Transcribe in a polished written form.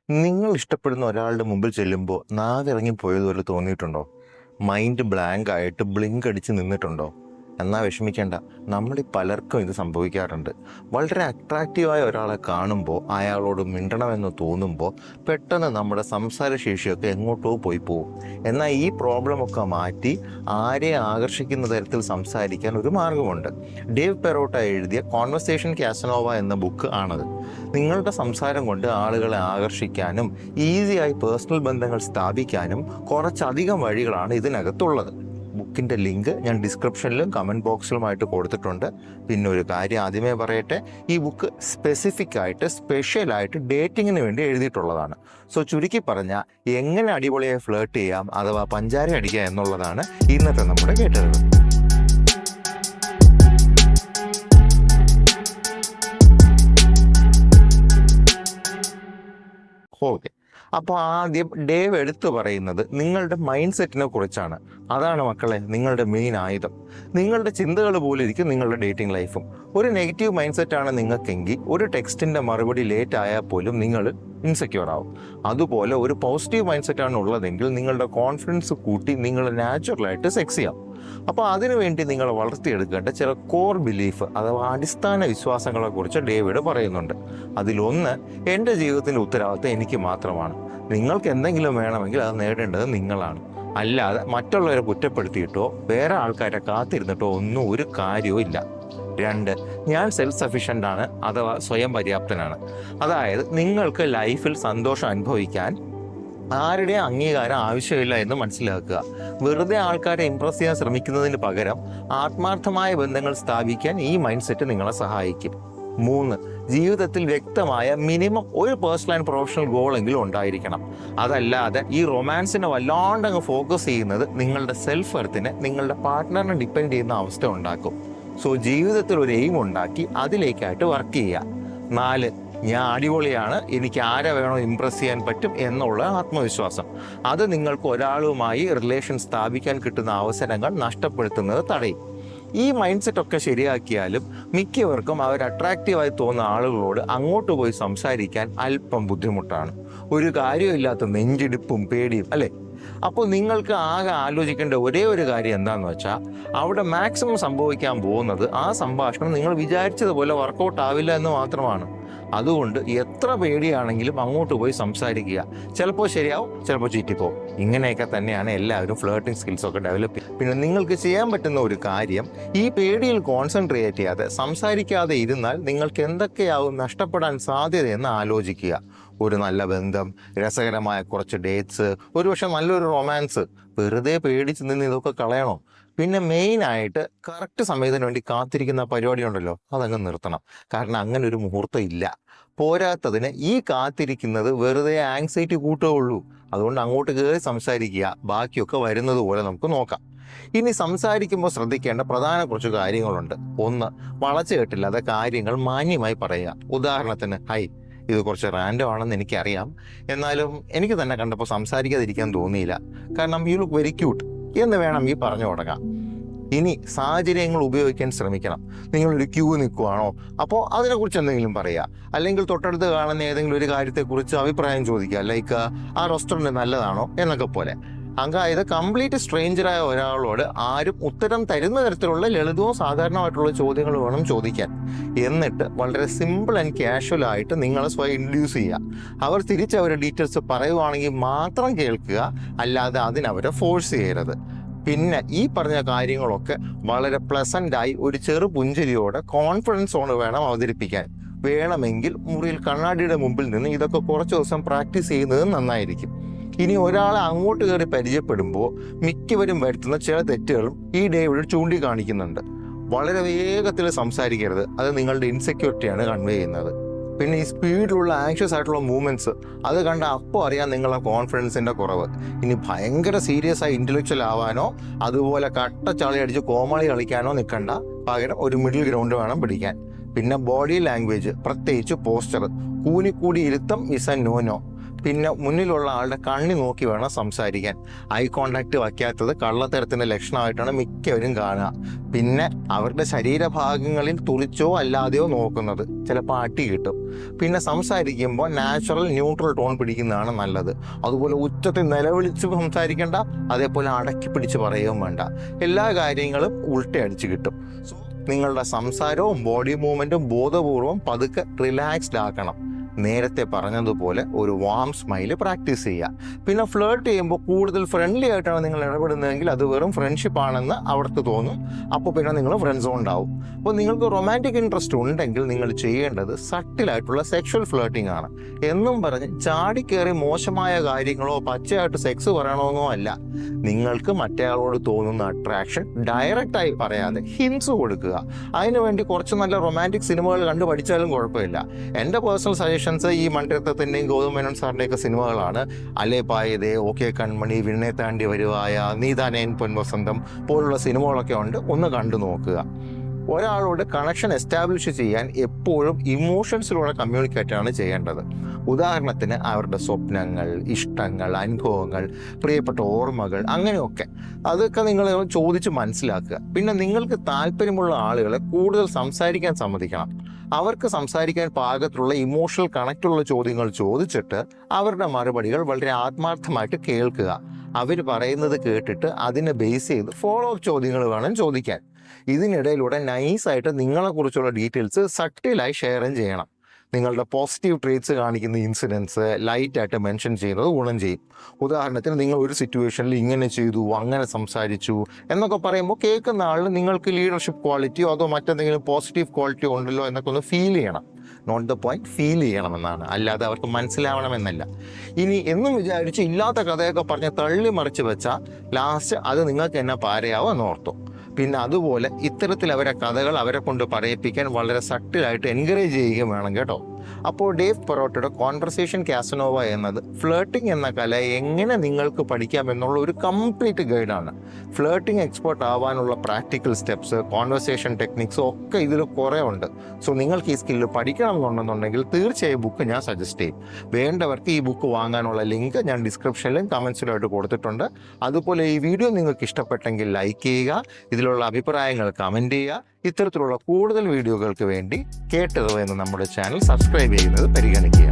നിങ്ങൾ ഇഷ്ടപ്പെടുന്ന ഒരാളുടെ മുമ്പിൽ ചെല്ലുമ്പോൾ നാവിറങ്ങി പോയതുപോലെ തോന്നിയിട്ടുണ്ടോ? മൈൻഡ് ബ്ലാങ്ക് ആയിട്ട് ബ്ലിങ്ക് അടിച്ച് നിന്നിട്ടുണ്ടോ? എന്നാൽ വിഷമിക്കേണ്ട, നമ്മളിൽ പലർക്കും ഇത് സംഭവിക്കാറുണ്ട്. വളരെ അട്രാക്റ്റീവായ ഒരാളെ കാണുമ്പോൾ അയാളോട് മിണ്ടണമെന്ന് തോന്നുമ്പോൾ പെട്ടെന്ന് നമ്മുടെ സംസാരശേഷിയൊക്കെ എങ്ങോട്ടോ പോയി പോകും. എന്നാൽ ഈ പ്രോബ്ലമൊക്കെ മാറ്റി ആരെ ആകർഷിക്കുന്ന തരത്തിൽ സംസാരിക്കാൻ ഒരു മാർഗമുണ്ട്. ഡേവ് പെറോട്ട എഴുതിയ കോൺവെർസേഷൻ കാസനോവ എന്ന ബുക്ക് ആണത്. നിങ്ങളുടെ സംസാരം കൊണ്ട് ആളുകളെ ആകർഷിക്കാനും ഈസിയായി പേഴ്സണൽ ബന്ധങ്ങൾ സ്ഥാപിക്കാനും കുറച്ചധികം വഴികളാണ് ഇതിനകത്തുള്ളത്. ബുക്കിൻ്റെ ലിങ്ക് ഞാൻ ഡിസ്ക്രിപ്ഷനിലും കമൻറ്റ് ബോക്സിലുമായിട്ട് കൊടുത്തിട്ടുണ്ട്. പിന്നെ ഒരു കാര്യം ആദ്യമേ പറയട്ടെ, ഈ ബുക്ക് സ്പെസിഫിക് ആയിട്ട് സ്പെഷ്യലായിട്ട് ഡേറ്റിങ്ങിന് വേണ്ടി എഴുതിയിട്ടുള്ളതാണ്. സോ ചുരുക്കി പറഞ്ഞാൽ എങ്ങനെ അടിപൊളിയായി ഫ്ലേർട്ട് ചെയ്യാം അഥവാ പഞ്ചാര അടിക്കുക എന്നുള്ളതാണ് ഇന്നത്തെ നമ്മുടെ കേട്ടത്. ഓക്കെ, അപ്പോൾ ആദ്യം ഡേവ് എടുത്തു പറയുന്നത് നിങ്ങളുടെ മൈൻഡ് സെറ്റിനെ കുറിച്ചാണ്. അതാണ് മക്കളെ നിങ്ങളുടെ മെയിൻ ആയുധം. നിങ്ങളുടെ ചിന്തകൾ പോലെ ഇരിക്കും നിങ്ങളുടെ ഡേറ്റിംഗ് ലൈഫും. ഒരു നെഗറ്റീവ് മൈൻഡ് സെറ്റാണ് നിങ്ങൾക്കെങ്കിൽ ഒരു ടെക്സ്റ്റിൻ്റെ മറുപടി ലേറ്റ് ആയാൽ പോലും നിങ്ങൾ ഇൻസെക്യൂർ ആവും. അതുപോലെ ഒരു പോസിറ്റീവ് മൈൻഡ് സെറ്റാണ് ഉള്ളതെങ്കിൽ നിങ്ങളുടെ കോൺഫിഡൻസ് കൂട്ടി നിങ്ങൾ നാച്ചുറലായിട്ട് സെക്സ് ചെയ്യാം. അപ്പോൾ അതിനുവേണ്ടി നിങ്ങൾ വളർത്തിയെടുക്കേണ്ട ചില കോർ ബിലീഫ് അഥവാ അടിസ്ഥാന വിശ്വാസങ്ങളെക്കുറിച്ച് ഡേവിഡ് പറയുന്നുണ്ട്. അതിലൊന്ന്, എൻ്റെ ജീവിതത്തിൻ്റെ ഉത്തരവാദിത്തം എനിക്ക് മാത്രമാണ്. നിങ്ങൾക്ക് എന്തെങ്കിലും വേണമെങ്കിൽ അത് നേടേണ്ടത് നിങ്ങളാണ്, അല്ലാതെ മറ്റുള്ളവരെ കുറ്റപ്പെടുത്തിയിട്ടോ വേറെ ആൾക്കാരെ കാത്തിരുന്നിട്ടോ ഒന്നും ഒരു കാര്യവും ഇല്ല. 2, ഞാൻ സെൽഫ് സഫിഷ്യൻ്റ് ആണ് അഥവാ സ്വയം പര്യാപ്തനാണ്. അതായത് നിങ്ങൾക്ക് ലൈഫിൽ സന്തോഷം അനുഭവിക്കാൻ ആരുടെയും അംഗീകാരം ആവശ്യമില്ല എന്ന് മനസ്സിലാക്കുക. വെറുതെ ആൾക്കാരെ ഇംപ്രസ് ചെയ്യാൻ ശ്രമിക്കുന്നതിന് പകരം ആത്മാർത്ഥമായ ബന്ധങ്ങൾ സ്ഥാപിക്കാൻ ഈ മൈൻഡ് സെറ്റ് നിങ്ങളെ സഹായിക്കും. 3, ജീവിതത്തിൽ വ്യക്തമായ മിനിമം ഒരു പേഴ്സണൽ ആൻഡ് പ്രൊഫഷണൽ ഗോളെങ്കിലും ഉണ്ടായിരിക്കണം. അതല്ലാതെ ഈ റൊമാൻസിനെ വല്ലാണ്ടങ്ങ് ഫോക്കസ് ചെയ്യുന്നത് നിങ്ങളുടെ സെൽഫ് വർത്തിനെ നിങ്ങളുടെ പാർട്ട്ണറിനെ ഡിപ്പെൻഡ് ചെയ്യുന്ന അവസ്ഥ ഉണ്ടാക്കും. സോ ജീവിതത്തിൽ ഒരു എയിം ഉണ്ടാക്കി അതിലേക്കായിട്ട് വർക്ക് ചെയ്യുക. 4, ഞാൻ അടിപൊളിയാണ്, എനിക്ക് ആരെ വേണോ ഇമ്പ്രസ് ചെയ്യാൻ പറ്റും എന്നുള്ള ആത്മവിശ്വാസം. അത് നിങ്ങൾക്ക് ഒരാളുമായി റിലേഷൻ സ്ഥാപിക്കാൻ കിട്ടുന്ന അവസരങ്ങൾ നഷ്ടപ്പെടുത്തുന്നത് തടയും. ഈ മൈൻഡ് സെറ്റൊക്കെ ശരിയാക്കിയാലും മിക്കവർക്കും അവർ അട്രാക്റ്റീവായി തോന്നുന്ന ആളുകളോട് അങ്ങോട്ട് പോയി സംസാരിക്കാൻ അല്പം ബുദ്ധിമുട്ടാണ്. ഒരു കാര്യമില്ലാത്ത നെഞ്ചിടിപ്പും പേടിയും, അല്ലേ? അപ്പോൾ നിങ്ങൾക്ക് ആകെ ആലോചിക്കേണ്ട ഒരേ ഒരു കാര്യം എന്താണെന്ന് വെച്ചാൽ, അവിടെ മാക്സിമം സംഭവിക്കാൻ പോകുന്നത് ആ സംഭാഷണം നിങ്ങൾ വിചാരിച്ചതുപോലെ വർക്കൗട്ട് ആവില്ല എന്ന് മാത്രമാണ്. അതുകൊണ്ട് എത്ര പേടിയാണെങ്കിലും അങ്ങോട്ട് പോയി സംസാരിക്കുക. ചിലപ്പോൾ ശരിയാവും, ചിലപ്പോൾ ചീറ്റിപ്പോവും. ഇങ്ങനെയൊക്കെ തന്നെയാണ് എല്ലാവരും ഫ്ലേർട്ടിംഗ് സ്കിൽസൊക്കെ ഡെവലപ്പ് ചെയ്യുക. പിന്നെ നിങ്ങൾക്ക് ചെയ്യാൻ പറ്റുന്ന ഒരു കാര്യം, ഈ പേടിയിൽ കോൺസെൻട്രേറ്റ് ചെയ്യാതെ സംസാരിക്കാതെ ഇരുന്നാൽ നിങ്ങൾക്ക് എന്തൊക്കെയാവും നഷ്ടപ്പെടാൻ സാധ്യതയെന്ന് ആലോചിക്കുക. ഒരു നല്ല ബന്ധം, രസകരമായ കുറച്ച് ഡേറ്റ്സ്, ഒരുപക്ഷെ നല്ലൊരു റൊമാൻസ്. വെറുതെ പേടിച്ച് നിന്ന് ഇതൊക്കെ കളയണോ? പിന്നെ മെയിനായിട്ട് കറക്റ്റ് സമയത്തിന് വേണ്ടി കാത്തിരിക്കുന്ന പരിപാടി ഉണ്ടല്ലോ, അതങ്ങ് നിർത്തണം. കാരണം അങ്ങനെ ഒരു മുഹൂർത്തം ഇല്ല. പോരാത്തതിന് ഈ കാത്തിരിക്കുന്നത് വെറുതെ ആങ്സൈറ്റി കൂട്ടുകയുള്ളൂ. അതുകൊണ്ട് അങ്ങോട്ട് കയറി സംസാരിക്കുക, ബാക്കിയൊക്കെ വരുന്നത് പോലെ നമുക്ക് നോക്കാം. ഇനി സംസാരിക്കുമ്പോൾ ശ്രദ്ധിക്കേണ്ട പ്രധാന കുറച്ച് കാര്യങ്ങളുണ്ട്. 1, വളച്ചു കെട്ടില്ലാതെ കാര്യങ്ങൾ മാന്യമായി പറയുക. ഉദാഹരണത്തിന്, ഹൈ, ഇത് കുറച്ച് റാൻഡം ആണെന്ന് എനിക്കറിയാം, എന്നാലും എനിക്ക് തന്നെ കണ്ടപ്പോൾ സംസാരിക്കാതിരിക്കാൻ തോന്നിയില്ല, കാരണം യു ലുക്ക് വെരി ക്യൂട്ട് എന്ന് വേണം ഈ പറഞ്ഞു തുടങ്ങാം. ഇനി സാഹചര്യങ്ങൾ ഉപയോഗിക്കാൻ ശ്രമിക്കണം. നിങ്ങളൊരു ക്യൂ നിൽക്കുവാണോ, അപ്പോൾ അതിനെക്കുറിച്ച് എന്തെങ്കിലും പറയുക. അല്ലെങ്കിൽ തൊട്ടടുത്ത് കാണുന്ന ഏതെങ്കിലും ഒരു കാര്യത്തെക്കുറിച്ച് അഭിപ്രായം ചോദിക്കുക. ലൈക്ക്, ആ റെസ്റ്റോറൻറ്റ് നല്ലതാണോ എന്നൊക്കെ പോലെ. അതായത് കംപ്ലീറ്റ് സ്ട്രേഞ്ചറായ ഒരാളോട് ആരും ഉത്തരം തരുന്ന തരത്തിലുള്ള ലളിതവും സാധാരണമായിട്ടുള്ള ചോദ്യങ്ങൾ വേണം ചോദിക്കാൻ. എന്നിട്ട് വളരെ സിമ്പിൾ ആൻഡ് കാഷ്വൽ ആയിട്ട് നിങ്ങളെ സ്വയം ഇൻട്രൊഡ്യൂസ് ചെയ്യുക. അവർ തിരിച്ചവരുടെ ഡീറ്റെയിൽസ് പറയുവാണെങ്കിൽ മാത്രം കേൾക്കുക, അല്ലാതെ അതിനവരെ ഫോഴ്സ് ചെയ്യരുത്. പിന്നെ ഈ പറഞ്ഞ കാര്യങ്ങളൊക്കെ വളരെ പ്ലസൻ്റായി ഒരു ചെറു പുഞ്ചിരിയോടെ കോൺഫിഡൻസോടെ വേണം അവതരിപ്പിക്കാൻ. വേണമെങ്കിൽ മുറിയിൽ കണ്ണാടിയുടെ മുമ്പിൽ നിന്ന് ഇതൊക്കെ കുറച്ച് ദിവസം പ്രാക്ടീസ് ചെയ്യുന്നത് നന്നായിരിക്കും. ഇനി ഒരാളെ അങ്ങോട്ട് കയറി പരിചയപ്പെടുമ്പോൾ മിക്കവരും വരുത്തുന്ന ചില തെറ്റുകളും ഈ ഡേവിഡ് ചൂണ്ടിക്കാണിക്കുന്നുണ്ട്. വളരെ വേഗത്തിൽ സംസാരിക്കരുത്, അത് നിങ്ങളുടെ ഇൻസെക്യൂരിറ്റിയാണ് കൺവേ ചെയ്യുന്നത്. പിന്നെ ഈ സ്പീഡിലുള്ള ആങ്ഷ്യസ് ആയിട്ടുള്ള മൂവ്മെൻറ്റ്സ്, അത് കണ്ട അപ്പോൾ അറിയാം നിങ്ങളുടെ കോൺഫിഡൻസിൻ്റെ കുറവ്. ഇനി ഭയങ്കര സീരിയസ് ആയി ഇൻ്റലക്ച്വൽ ആവാനോ അതുപോലെ കട്ടച്ചാളി അടിച്ച് കോമാളി കളിക്കാനോ നിൽക്കണ്ട. പകരം ഒരു മിഡിൽ ഗ്രൗണ്ട് വേണം പിടിക്കാൻ. പിന്നെ ബോഡി ലാംഗ്വേജ്, പ്രത്യേകിച്ച് പോസ്ചർ, കൂനിക്കൂടി ഇരുത്തം ഇസ് എ നോ. പിന്നെ മുന്നിലുള്ള ആളുടെ കണ്ണി നോക്കി വേണം സംസാരിക്കാൻ. ഐ കോണ്ടാക്ട് വയ്ക്കാത്തത് കള്ളത്തരത്തിൻ്റെ ലക്ഷണമായിട്ടാണ് മിക്കവരും കാണുക. പിന്നെ അവരുടെ ശരീരഭാഗങ്ങളിൽ തുറിച്ചോ അല്ലാതെയോ നോക്കുന്നത്, ചിലപ്പോൾ അടി കിട്ടും. പിന്നെ സംസാരിക്കുമ്പോൾ നാച്ചുറൽ ന്യൂട്രൽ ടോൺ പിടിക്കുന്നതാണ് നല്ലത്. അതുപോലെ ഉച്ചത്തിൽ നിലവിളിച്ച് സംസാരിക്കേണ്ട, അതേപോലെ അടക്കി പിടിച്ച് പറയുകയും വേണ്ട. എല്ലാ കാര്യങ്ങളും ഉൾട്ടയടിച്ച് കിട്ടും. നിങ്ങളുടെ സംസാരവും ബോഡി മൂവ്മെൻറ്റും ബോധപൂർവം പതുക്കെ റിലാക്സ്ഡ് ആക്കണം. നേരത്തെ പറഞ്ഞതുപോലെ ഒരു വാം സ്മൈല് പ്രാക്ടീസ് ചെയ്യുക. പിന്നെ ഫ്ലേർട്ട് ചെയ്യുമ്പോൾ കൂടുതൽ ഫ്രണ്ട്ലി ആയിട്ടാണ് നിങ്ങൾ ഇടപെടുന്നതെങ്കിൽ അത് വെറും ഫ്രണ്ട്ഷിപ്പ് ആണെന്ന് അവർക്ക് തോന്നും. അപ്പോൾ പിന്നെ നിങ്ങൾ ഫ്രണ്ട്സും ഉണ്ടാവും. അപ്പോൾ നിങ്ങൾക്ക് റൊമാൻറ്റിക് ഇൻട്രസ്റ്റ് ഉണ്ടെങ്കിൽ നിങ്ങൾ ചെയ്യേണ്ടത് സട്ടിലായിട്ടുള്ള സെക്ഷൽ ഫ്ലേർട്ടിംഗ് ആണ്. എന്നും പറഞ്ഞ് ചാടിക്കേറി മോശമായ കാര്യങ്ങളോ പച്ചയായിട്ട് സെക്സ് പറയണമെന്നോ അല്ല. നിങ്ങൾക്ക് മറ്റേയാളോട് തോന്നുന്ന അട്രാക്ഷൻ ഡയറക്റ്റായി പറയാതെ ഹിൻസ് കൊടുക്കുക. അതിനുവേണ്ടി കുറച്ച് നല്ല റൊമാൻറ്റിക് സിനിമകൾ കണ്ടു പഠിച്ചാലും കുഴപ്പമില്ല. എൻ്റെ പേഴ്സണൽ സജഷൻ ഈ മണിരത്നത്തിൻ്റെയും ഗൗതം മേനോൻ സാറിൻ്റെയൊക്കെ സിനിമകളാണ്. അലേ പായതേ, ഓക്കെ കൺമണി, വിണ്ണെ താണ്ടി വരുവായ, നീതാനേൻ പൊൻവസന്തം പോലുള്ള സിനിമകളൊക്കെ ഉണ്ട്. ഒന്ന് കണ്ടു നോക്കുക. ഒരാളോട് കണക്ഷൻ എസ്റ്റാബ്ലിഷ് ചെയ്യാൻ എപ്പോഴും ഇമോഷൻസിലൂടെ കമ്മ്യൂണിക്കേറ്റാണ് ചെയ്യേണ്ടത്. ഉദാഹരണത്തിന് അവരുടെ സ്വപ്നങ്ങൾ, ഇഷ്ടങ്ങൾ, അനുഭവങ്ങൾ, പ്രിയപ്പെട്ട ഓർമ്മകൾ, അങ്ങനെയൊക്കെ അതൊക്കെ നിങ്ങൾ ചോദിച്ച് മനസ്സിലാക്കുക. പിന്നെ നിങ്ങൾക്ക് താല്പര്യമുള്ള ആളുകളെ കൂടുതൽ സംസാരിക്കാൻ സമ്മതിക്കണം. അവർക്ക് സംസാരിക്കാൻ പാകത്തിലുള്ള ഇമോഷണൽ കണക്റ്റുള്ള ചോദ്യങ്ങൾ ചോദിച്ചിട്ട് അവരുടെ മറുപടികൾ വളരെ ആത്മാർത്ഥമായിട്ട് കേൾക്കുക. അവർ പറയുന്നത് കേട്ടിട്ട് അതിനെ ബേസ് ചെയ്ത് ഫോളോ അപ്പ് ചോദ്യങ്ങൾ വേണം ചോദിക്കാൻ. ഇതിനിടയിലൂടെ നൈസായിട്ട് നിങ്ങളെക്കുറിച്ചുള്ള ഡീറ്റെയിൽസ് സട്ടിലായി ഷെയറും ചെയ്യണം. നിങ്ങളുടെ പോസിറ്റീവ് ട്രേറ്റ്സ് കാണിക്കുന്ന ഇൻസിഡൻസ് ലൈറ്റായിട്ട് മെൻഷൻ ചെയ്യുന്നത് ഗുണം ചെയ്യും. ഉദാഹരണത്തിന് നിങ്ങൾ ഒരു സിറ്റുവേഷനിൽ ഇങ്ങനെ ചെയ്തു, അങ്ങനെ സംസാരിച്ചു എന്നൊക്കെ പറയുമ്പോൾ കേൾക്കുന്ന ആളിന് നിങ്ങൾക്ക് ലീഡർഷിപ്പ് ക്വാളിറ്റിയോ അതോ മറ്റെന്തെങ്കിലും പോസിറ്റീവ് ക്വാളിറ്റിയോ ഉണ്ടല്ലോ എന്നൊക്കെ ഒന്ന് ഫീൽ ചെയ്യണം. നോട്ട് ദ പോയിന്റ്, ഫീൽ ചെയ്യണമെന്നാണ്, അല്ലാതെ അവർക്ക് മനസ്സിലാവണമെന്നല്ല. ഇനി എന്നും വിചാരിച്ച് ഇല്ലാത്ത കഥയൊക്കെ പറഞ്ഞ് തള്ളി മറിച്ച് വെച്ചാൽ ലാസ്റ്റ് അത് നിങ്ങൾക്ക് എന്നെ പാരയാവോ എന്നോർത്തു. പിന്നെ അതുപോലെ ഇത്തരത്തിൽ കഥകൾ അവരെ കൊണ്ട് പറയിപ്പിക്കാൻ വളരെ സട്ടിലായിട്ട് എൻകറേജ് ചെയ്യുകയും വേണം കേട്ടോ. അപ്പോൾ ഡേവ് പെറോട്ടയുടെ കോൺവെർസേഷൻ കാസനോവ എന്നത് ഫ്ലേർട്ടിംഗ് എന്ന കല എങ്ങനെ നിങ്ങൾക്ക് പഠിക്കാം എന്നുള്ള ഒരു കംപ്ലീറ്റ് ഗൈഡാണ്. ഫ്ലേർട്ടിംഗ് എക്സ്പേർട്ട് ആവാനുള്ള പ്രാക്ടിക്കൽ സ്റ്റെപ്സ്, കോൺവെർസേഷൻ ടെക്നിക്സും ഒക്കെ ഇതിൽ കുറേ ഉണ്ട്. സോ നിങ്ങൾക്ക് ഈ സ്കില്ല് പഠിക്കണം എന്നുണ്ടെന്നുണ്ടെങ്കിൽ തീർച്ചയായും ബുക്ക് ഞാൻ സജസ്റ്റ് ചെയ്യും. വേണ്ടവർക്ക് ഈ ബുക്ക് വാങ്ങാനുള്ള ലിങ്ക് ഞാൻ ഡിസ്ക്രിപ്ഷനിലും കമൻസിലുമായിട്ട് കൊടുത്തിട്ടുണ്ട്. അതുപോലെ ഈ വീഡിയോ നിങ്ങൾക്ക് ഇഷ്ടപ്പെട്ടെങ്കിൽ ലൈക്ക് ചെയ്യുക, ഇതിലുള്ള അഭിപ്രായങ്ങൾ കമൻറ്റ് ചെയ്യുക. ഇത്തരത്തിലുള്ള കൂടുതൽ വീഡിയോകൾക്ക് വേണ്ടി കേട്ടത് എന്ന നമ്മുടെ ചാനൽ സബ്സ്ക്രൈബ് ചെയ്യുന്നത് പരിഗണിക്കുക.